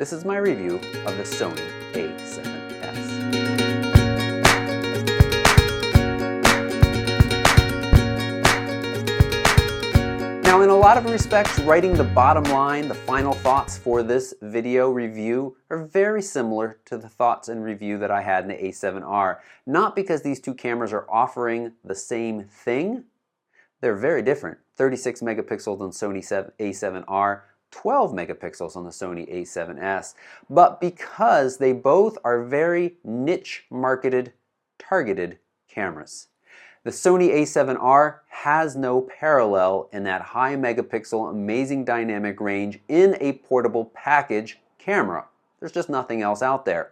This is my review of the Sony A7S. Now, in a lot of respects, writing the bottom line, the final thoughts for this video review are very similar to the thoughts and review that I had in the A7R. Not because these two cameras are offering the same thing. They're very different. 36 megapixels on Sony A7R, 12 megapixels on the Sony A7S. But because they both are very niche marketed, targeted cameras. The Sony A7R has no parallel in that high megapixel, amazing dynamic range in a portable package camera. There's just nothing else out there.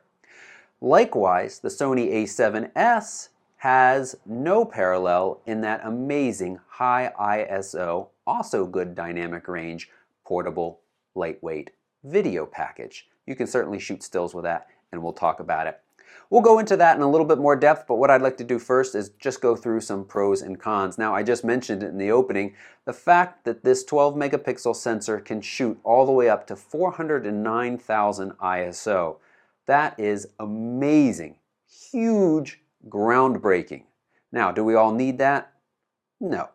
Likewise, the Sony A7S has no parallel in that amazing high ISO, also good dynamic range, portable, lightweight video package. You can certainly shoot stills with that, and we'll talk about it. We'll go into that in a little bit more depth, but what I'd like to do first is just go through some pros and cons. Now, I just mentioned it in the opening, the fact that this 12 megapixel sensor can shoot all the way up to 409,000 ISO. That is amazing, huge, groundbreaking. Now, do we all need that? No.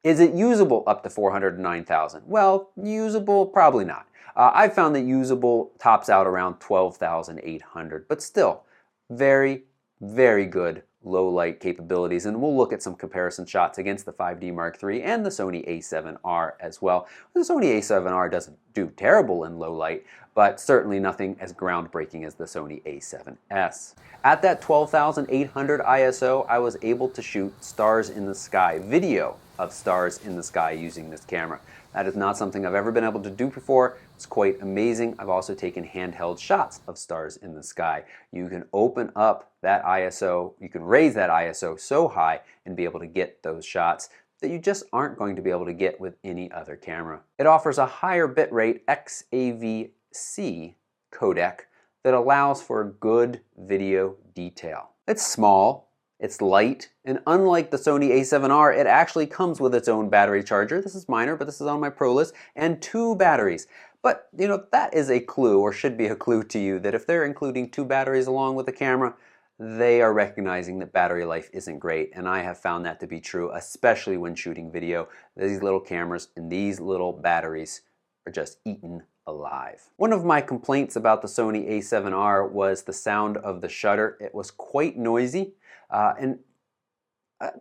Is it usable up to 409,000? Well, usable, probably not. I've found that usable tops out around 12,800, but still, very, very good low light capabilities, and we'll look at some comparison shots against the 5D Mark III and the Sony A7R as well. The Sony A7R doesn't do terrible in low light, but certainly nothing as groundbreaking as the Sony A7S. At that 12,800 ISO, I was able to shoot stars in the sky, video of stars in the sky using this camera. That is not something I've ever been able to do before. It's quite amazing. I've also taken handheld shots of stars in the sky. You can open up that ISO, you can raise that ISO so high and be able to get those shots that you just aren't going to be able to get with any other camera. It offers a higher bitrate XAVC codec that allows for good video detail. It's small, it's light, and unlike the Sony A7R, it actually comes with its own battery charger. This is minor, but this is on my pro list, and 2 batteries. But, you know, that is a clue, or should be a clue to you, that if they're including 2 batteries along with the camera, they are recognizing that battery life isn't great, and I have found that to be true, especially when shooting video. These little cameras and these little batteries are just eaten alive. One of my complaints about the Sony A7R was the sound of the shutter. It was quite noisy, and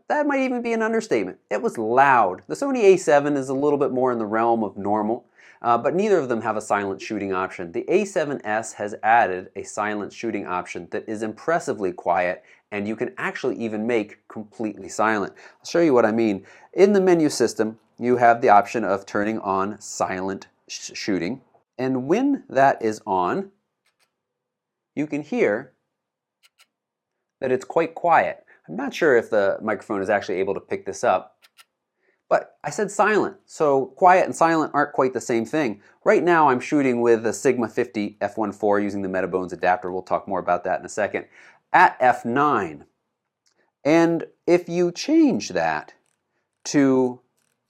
that might even be an understatement. It was loud. The Sony A7 is a little bit more in the realm of normal, but neither of them have a silent shooting option. The A7S has added a silent shooting option that is impressively quiet, and you can actually even make completely silent. I'll show you what I mean. In the menu system, you have the option of turning on silent shooting, and when that is on, you can hear that it's quite quiet. I'm not sure if the microphone is actually able to pick this up, but I said silent, so quiet and silent aren't quite the same thing. Right now I'm shooting with a Sigma 50 f1.4 using the Metabones adapter. We'll talk more about that in a second. At f9, and if you change that to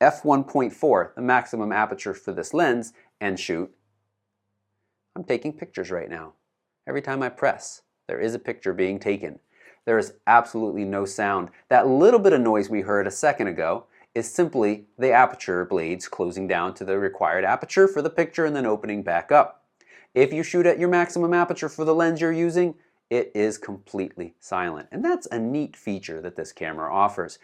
f1.4, the maximum aperture for this lens, and shoot, I'm taking pictures right now. Every time I press, there is a picture being taken. There is absolutely no sound. That little bit of noise we heard a second ago is simply the aperture blades closing down to the required aperture for the picture and then opening back up. If you shoot at your maximum aperture for the lens you're using, it is completely silent. And that's a neat feature that this camera offers.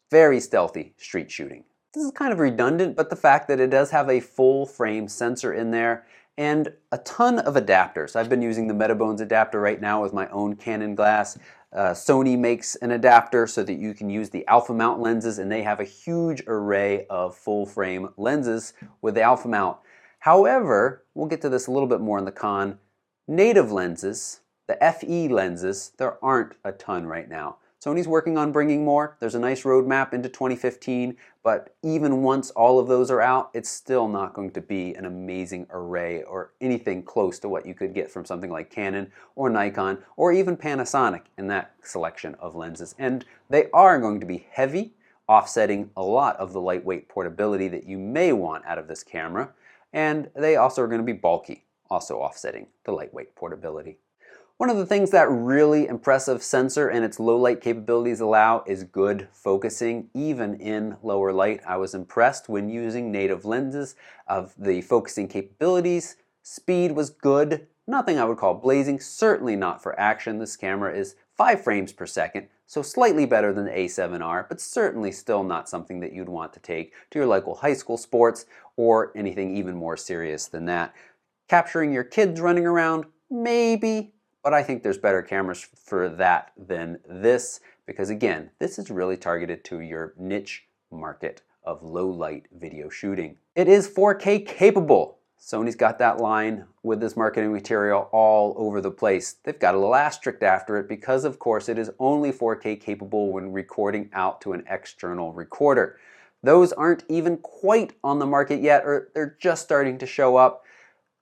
Very stealthy street shooting. This is kind of redundant, but the fact that it does have a full frame sensor in there and a ton of adapters. I've been using the Metabones adapter right now with my own Canon glass. Sony makes an adapter so that you can use the alpha mount lenses, and they have a huge array of full frame lenses with the alpha mount. However, we'll get to this a little bit more in the con. Native lenses, the FE lenses, there aren't a ton right now. Sony's working on bringing more. There's a nice roadmap into 2015, but even once all of those are out, it's still not going to be an amazing array or anything close to what you could get from something like Canon or Nikon or even Panasonic in that selection of lenses. And they are going to be heavy, offsetting a lot of the lightweight portability that you may want out of this camera, and they also are going to be bulky. also offsetting the lightweight portability. One of the things that really impressive sensor and its low light capabilities allow is good focusing, even in lower light. I was impressed when using native lenses of the focusing capabilities. Speed was good, nothing I would call blazing, certainly not for action. This camera is 5 frames per second, so slightly better than the A7R, but certainly still not something that you'd want to take to your local high school sports or anything even more serious than that. Capturing your kids running around, maybe. But I think there's better cameras for that than this, because again, this is really targeted to your niche market of low light video shooting. It is 4K capable. Sony's got that line with this marketing material all over the place. They've got a little asterisk after it because of course it is only 4K capable when recording out to an external recorder. Those aren't even quite on the market yet, or they're just starting to show up.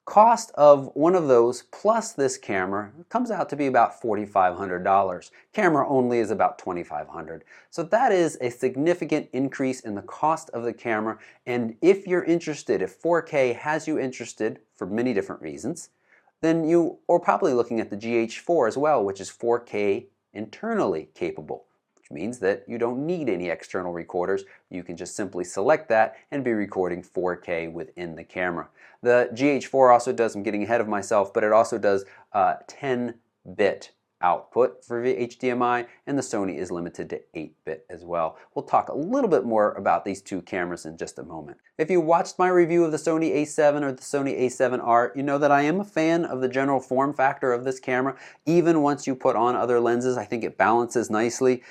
Cost of one of those plus this camera comes out to be about $4,500. Camera only is about $2,500. So that is a significant increase in the cost of the camera. And if you're interested, if 4K has you interested for many different reasons, then you are probably looking at the GH4 as well, which is 4K internally capable, which means that you don't need any external recorders. You can just simply select that and be recording 4K within the camera. The GH4 also does, I'm getting ahead of myself, but it also does 10-bit output for HDMI, and the Sony is limited to 8-bit as well. We'll talk a little bit more about these two cameras in just a moment. If you watched my review of the Sony A7 or the Sony A7R, you know that I am a fan of the general form factor of this camera. Even once you put on other lenses, I think it balances nicely.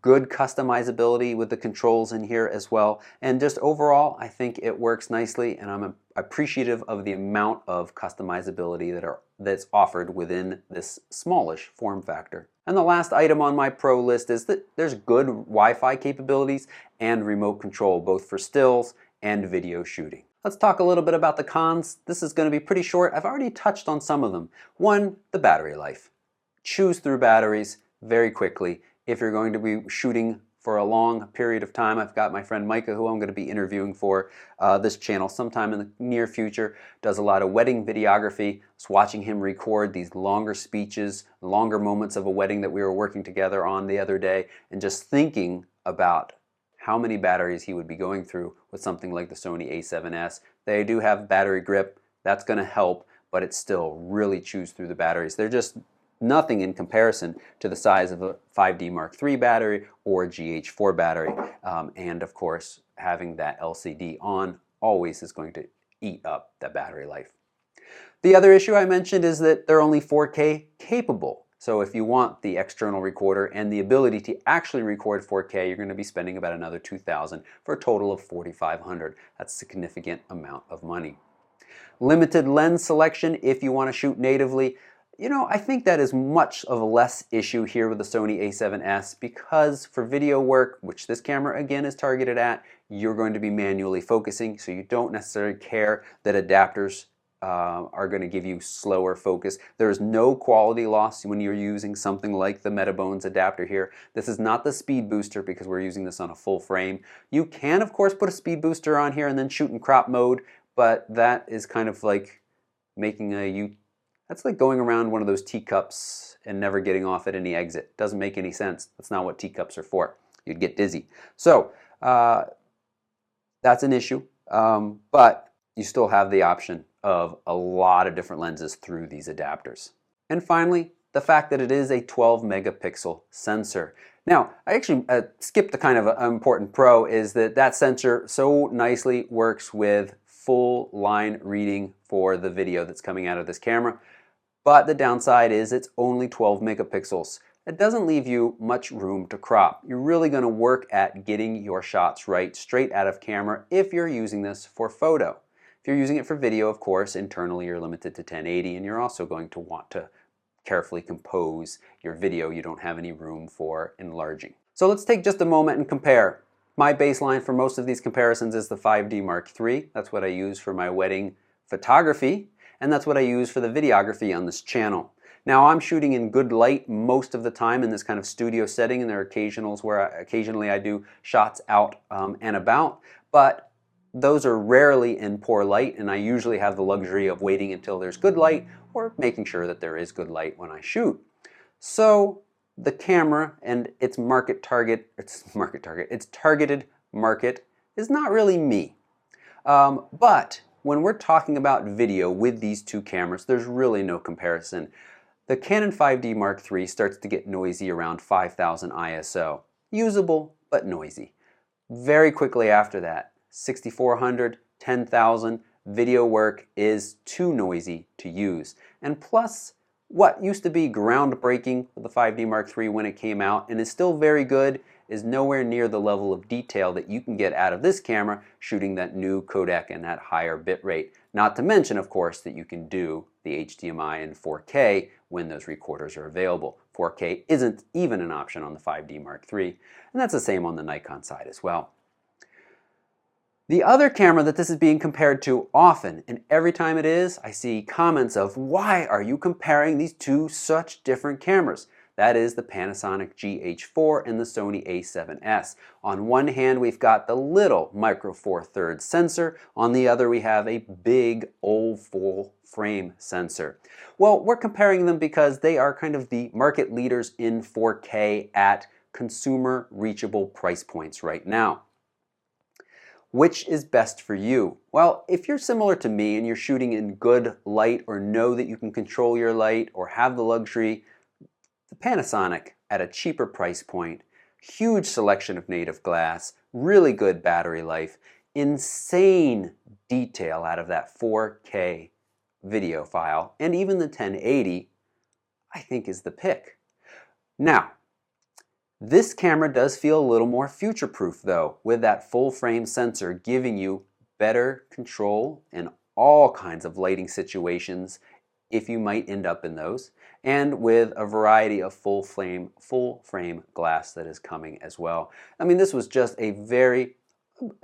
Good customizability with the controls in here as well. And just overall, I think it works nicely, and I'm appreciative of the amount of customizability that's offered within this smallish form factor. And the last item on my pro list is that there's good Wi-Fi capabilities and remote control, both for stills and video shooting. Let's talk a little bit about the cons. This is going to be pretty short. I've already touched on some of them. One, the battery life. Chews through batteries very quickly. If you're going to be shooting for a long period of time, I've got my friend Micah, who I'm going to be interviewing for this channel sometime in the near future, does a lot of wedding videography. I was watching him record these longer speeches, longer moments of a wedding that we were working together on the other day, and just thinking about how many batteries he would be going through with something like the Sony A7s. They do have battery grip, that's going to help, but it still really chews through the batteries. They're just nothing in comparison to the size of a 5D Mark III battery or a GH4 battery. And of course, having that LCD on always is going to eat up that battery life. The other issue I mentioned is that they're only 4K capable. So if you want the external recorder and the ability to actually record 4K, you're going to be spending about another $2,000 for a total of $4,500. That's a significant amount of money. Limited lens selection if you want to shoot natively. You know, I think that is much of a less issue here with the Sony A7s because for video work, which this camera again is targeted at, you're going to be manually focusing, so you don't necessarily care that adapters are going to give you slower focus. There is no quality loss when you're using something like the Metabones adapter here. This is not the speed booster because we're using this on a full frame. You can, of course, put a speed booster on here and then shoot in crop mode, but that is kind of like making that's like going around one of those teacups and never getting off at any exit. Doesn't make any sense. That's not what teacups are for. You'd get dizzy. So that's an issue, but you still have the option of a lot of different lenses through these adapters. And finally, the fact that it is a 12 megapixel sensor. Now, I actually skipped the kind of important pro is that sensor so nicely works with full line reading for the video that's coming out of this camera. But the downside is it's only 12 megapixels. It doesn't leave you much room to crop. You're really going to work at getting your shots right straight out of camera if you're using this for photo. If you're using it for video, of course, internally you're limited to 1080, and you're also going to want to carefully compose your video. You don't have any room for enlarging. So let's take just a moment and compare. My baseline for most of these comparisons is the 5D Mark III. That's what I use for my wedding photography, and that's what I use for the videography on this channel. Now I'm shooting in good light most of the time in this kind of studio setting, and there are occasionally I do shots out and about, but those are rarely in poor light, and I usually have the luxury of waiting until there's good light or making sure that there is good light when I shoot. So the camera and its targeted market is not really me. But when we're talking about video with these two cameras, there's really no comparison. The Canon 5D Mark III starts to get noisy around 5000 ISO. Usable, but noisy. Very quickly after that, 6400, 10,000, video work is too noisy to use. And plus, what used to be groundbreaking with the 5D Mark III when it came out and is still very good is nowhere near the level of detail that you can get out of this camera shooting that new codec and that higher bit rate. Not to mention, of course, that you can do the HDMI and 4K when those recorders are available. 4K isn't even an option on the 5D Mark III, and that's the same on the Nikon side as well. The other camera that this is being compared to often, and every time it is, I see comments of, why are you comparing these two such different cameras? That is the Panasonic GH4 and the Sony A7s. On one hand, we've got the little micro four thirds sensor. On the other, we have a big old full frame sensor. Well, we're comparing them because they are kind of the market leaders in 4K at consumer reachable price points right now. Which is best for you? Well, if you're similar to me and you're shooting in good light or know that you can control your light or have the luxury, the Panasonic at a cheaper price point, huge selection of native glass, really good battery life, insane detail out of that 4K video file, and even the 1080, I think is the pick. Now, this camera does feel a little more future-proof though, with that full frame sensor giving you better control in all kinds of lighting situations if you might end up in those, and with a variety of full frame glass that is coming as well. I mean, this was just an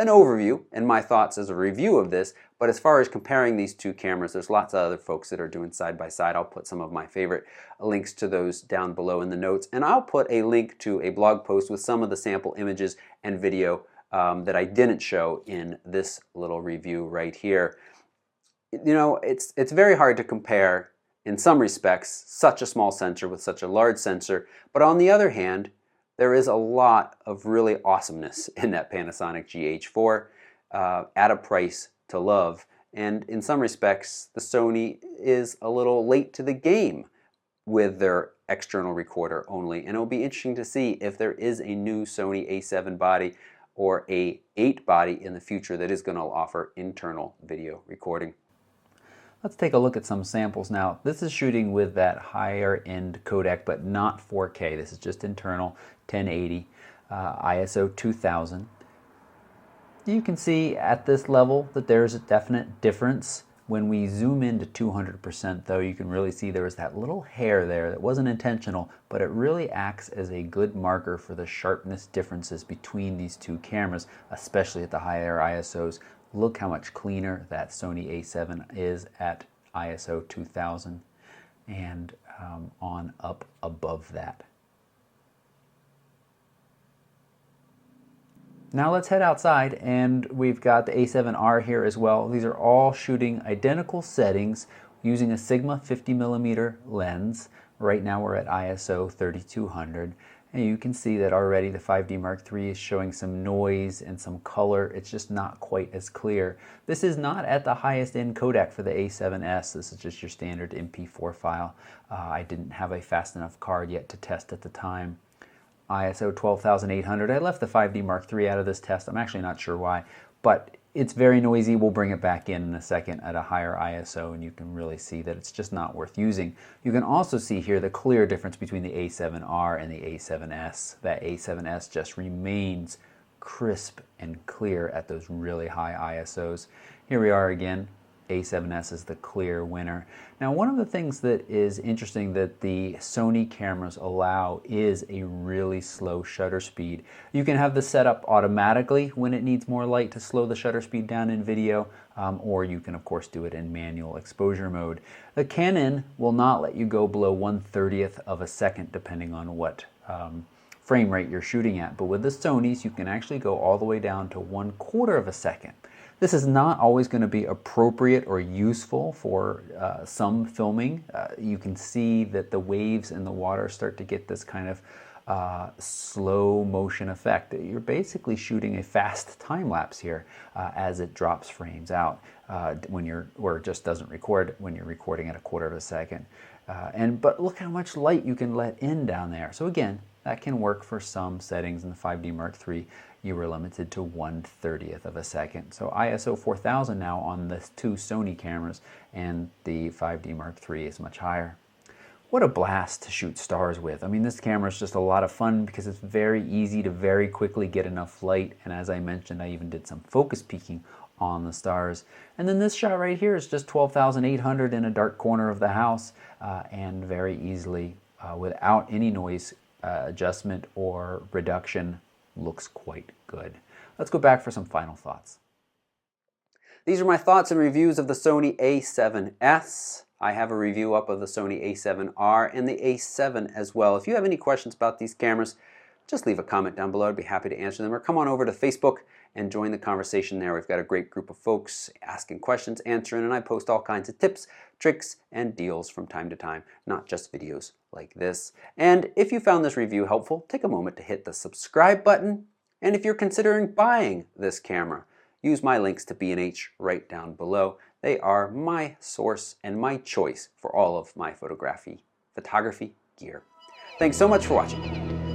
overview and my thoughts as a review of this, but as far as comparing these two cameras, there's lots of other folks that are doing side by side. I'll put some of my favorite links to those down below in the notes, and I'll put a link to a blog post with some of the sample images and video that I didn't show in this little review right here. You know, it's very hard to compare in some respects such a small sensor with such a large sensor, but on the other hand, there is a lot of really awesomeness in that Panasonic GH4 at a price to love. And in some respects, the Sony is a little late to the game with their external recorder only. And it'll be interesting to see if there is a new Sony A7 body or a 8 body in the future that is going to offer internal video recording. Let's take a look at some samples now. This is shooting with that higher end codec, but not 4K. This is just internal 1080, ISO 2000. You can see at this level that there's a definite difference. When we zoom into 200% though, you can really see there was that little hair there that wasn't intentional, but it really acts as a good marker for the sharpness differences between these two cameras, especially at the higher ISOs. Look how much cleaner that Sony A7 is at ISO 2000 and on up above that. Now let's head outside, and we've got the A7R here as well. These are all shooting identical settings using a Sigma 50mm lens. Right now we're at ISO 3200. And you can see that already the 5D Mark III is showing some noise and some color. It's just not quite as clear. This is not at the highest end codec for the A7s. This is just your standard MP4 file. I didn't have a fast enough card yet to test at the time. ISO 12800. I left the 5D Mark III out of this test. I'm actually not sure why, but it's very noisy. We'll bring it back in a second at a higher ISO, and you can really see that it's just not worth using. You can also see here the clear difference between the A7R and the A7s. That A7s just remains crisp and clear at those really high ISOs. Here we are again. A7s is the clear winner. Now, one of the things that is interesting that the Sony cameras allow is a really slow shutter speed. You can have this set up automatically when it needs more light to slow the shutter speed down in video, or you can of course do it in manual exposure mode. The Canon will not let you go below 1/30th of a second depending on what frame rate you're shooting at, but with the Sonys you can actually go all the way down to 1/4 of a second. This is not always going to be appropriate or useful for some filming. You can see that the waves in the water start to get this kind of slow motion effect. You're basically shooting a fast time lapse here as it drops frames out or it just doesn't record when you're recording at a quarter of a second. But look how much light you can let in down there. So again, that can work for some settings. In the 5D Mark III, you were limited to 1/30th of a second. So ISO 4000 now on the two Sony cameras, and the 5D Mark III is much higher. What a blast to shoot stars with. I mean, this camera is just a lot of fun because it's very easy to very quickly get enough light. And as I mentioned, I even did some focus peaking on the stars. And then this shot right here is just 12,800 in a dark corner of the house, and very easily, without any noise adjustment or reduction, looks quite good. Let's go back for some final thoughts. These are my thoughts and reviews of the Sony A7s. I have a review up of the Sony A7R and the A7 as well. If you have any questions about these cameras, just leave a comment down below. I'd be happy to answer them. Or come on over to Facebook and join the conversation there. We've got a great group of folks asking questions, answering, and I post all kinds of tips, tricks, and deals from time to time, not just videos like this. And if you found this review helpful, take a moment to hit the subscribe button. And if you're considering buying this camera, use my links to B&H right down below. They are my source and my choice for all of my photography gear. Thanks so much for watching.